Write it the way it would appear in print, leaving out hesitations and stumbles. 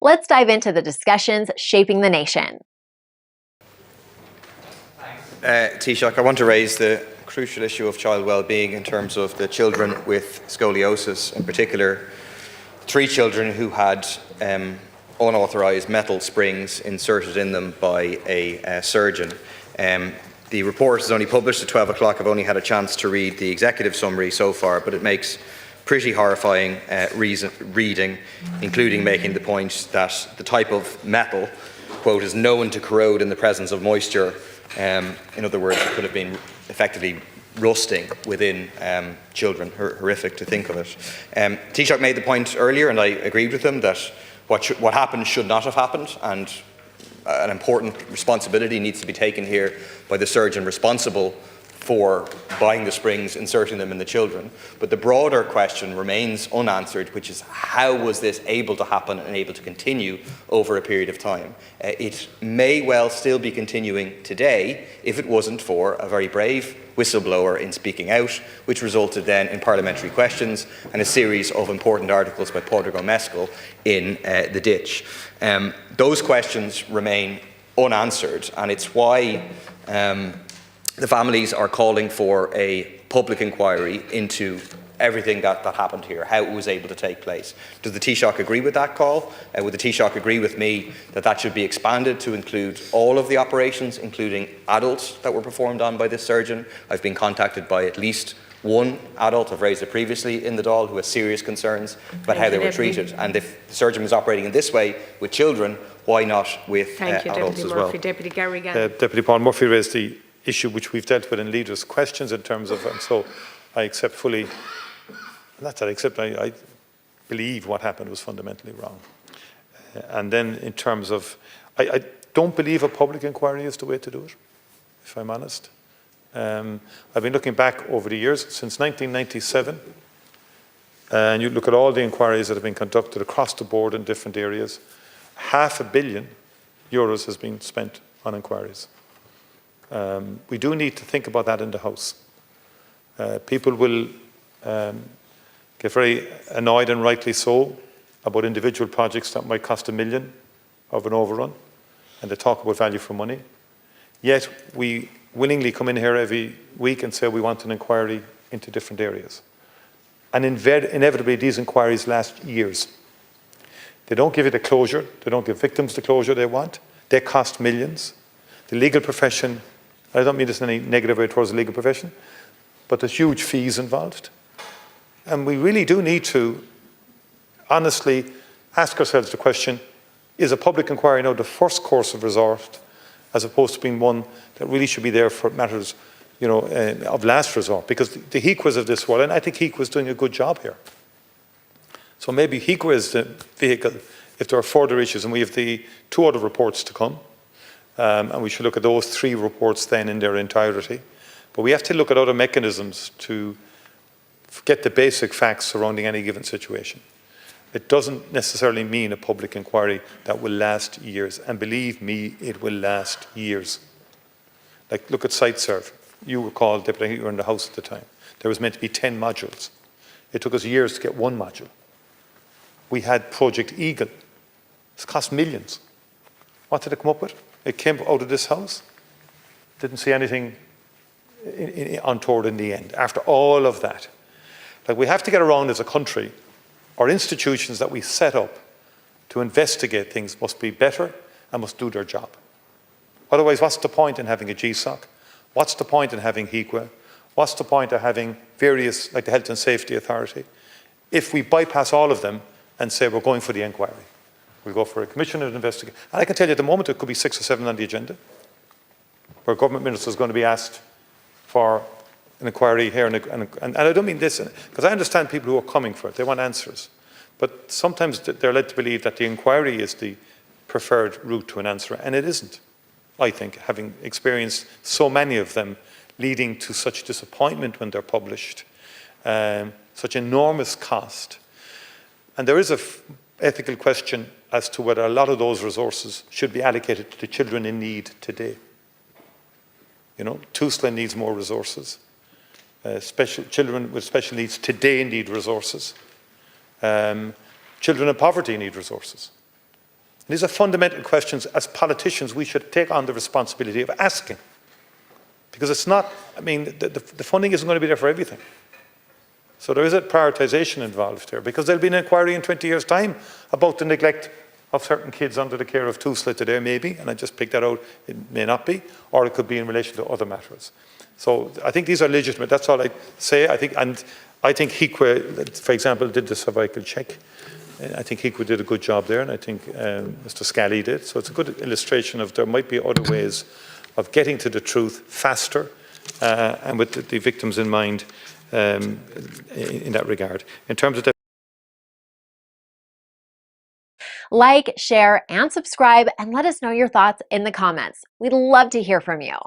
Let's dive into the discussions shaping the nation. Taoiseach, I want to raise the crucial issue of child well-being in terms of the children with scoliosis, in particular 3 children who had unauthorised metal springs inserted in them by a surgeon. The report is only published at 12 o'clock. I've only had a chance to read the executive summary so far, but it makes pretty horrifying reading, including making the point that the type of metal, quote, is known to corrode in the presence of moisture. In other words, it could have been effectively rusting within children. Horrific to think of it. Taoiseach made the point earlier, and I agreed with him, that what happened should not have happened, and an important responsibility needs to be taken here by the surgeon responsible for buying the springs, inserting them in the children. But the broader question remains unanswered, which is how was this able to happen and able to continue over a period of time? It may well still be continuing today if it wasn't for a very brave whistleblower in speaking out, which resulted then in parliamentary questions and a series of important articles by Pádraig Ó Maisciall in The Ditch. Those questions remain unanswered, and it's why the families are calling for a public inquiry into everything that happened here, how it was able to take place. Does the Taoiseach agree with that call? Would the Taoiseach agree with me that should be expanded to include all of the operations, including adults that were performed on by this surgeon? I've been contacted by at least one adult, I've raised it previously in the Dáil, who has serious concerns about how they were treated. And if the surgeon was operating in this way with children, why not with adults as well? Deputy Gary again. Deputy Paul Murphy raised the issue which we've dealt with in leaders' questions in terms of, and so I accept fully, not that I accept, I believe what happened was fundamentally wrong. And then in terms of, I don't believe a public inquiry is the way to do it, if I'm honest. I've been looking back over the years, since 1997, and you look at all the inquiries that have been conducted across the board in different areas, €500 million has been spent on inquiries. We do need to think about that in the House. People will get very annoyed, and rightly so, about individual projects that might cost $1 million of an overrun, and they talk about value for money. Yet we willingly come in here every week and say we want an inquiry into different areas. And inevitably these inquiries last years. They don't give you the closure, they don't give victims the closure they want, they cost millions. The legal profession, I don't mean this in any negative way towards the legal profession, but there's huge fees involved. And we really do need to honestly ask ourselves the question, is a public inquiry now the first course of resort, as opposed to being one that really should be there for matters, of last resort? Because the HEQAs of this world, and I think HEQA is doing a good job here. So maybe HEQA is the vehicle if there are further issues, and we have the 2 other reports to come. And we should look at those 3 reports then in their entirety. But we have to look at other mechanisms to get the basic facts surrounding any given situation. It doesn't necessarily mean a public inquiry that will last years. And believe me, it will last years. Like, look at SiteServe. You were called, Deputy, you were in the House at the time. There was meant to be 10 modules. It took us years to get 1 module. We had Project Eagle. It's cost millions. What did it come up with? It came out of this House. Didn't see anything untoward in the end. After all of that, like, we have to get around as a country, our institutions that we set up to investigate things must be better and must do their job. Otherwise, what's the point in having a GSOC? What's the point in having HEQA? What's the point of having various, like the Health and Safety Authority, if we bypass all of them and say we're going for the inquiry? We'll go for a commission of investigation. And I can tell you at the moment there could be 6 or 7 on the agenda, where a government minister is going to be asked for an inquiry here. And I don't mean this, because I understand people who are coming for it. They want answers. But sometimes they're led to believe that the inquiry is the preferred route to an answer, and it isn't, I think, having experienced so many of them leading to such disappointment when they're published, such enormous cost. And there is an ethical question as to whether a lot of those resources should be allocated to the children in need today. Tusla needs more resources. Children with special needs today need resources. Children in poverty need resources. These are fundamental questions as politicians we should take on the responsibility of asking. Because it's not, I mean, the funding isn't going to be there for everything. So there is a prioritisation involved here, because there'll be an inquiry in 20 years' time about the neglect of certain kids under the care of Taoiseach today, maybe, and I just picked that out, it may not be, or it could be in relation to other matters. So I think these are legitimate, that's all I say. I think HIQA, for example, did the cervical check. I think HIQA did a good job there, and I think Mr. Scally did. So it's a good illustration of there might be other ways of getting to the truth faster and with the victims in mind in that regard. In terms of Like, share, and subscribe, and let us know your thoughts in the comments. We'd love to hear from you.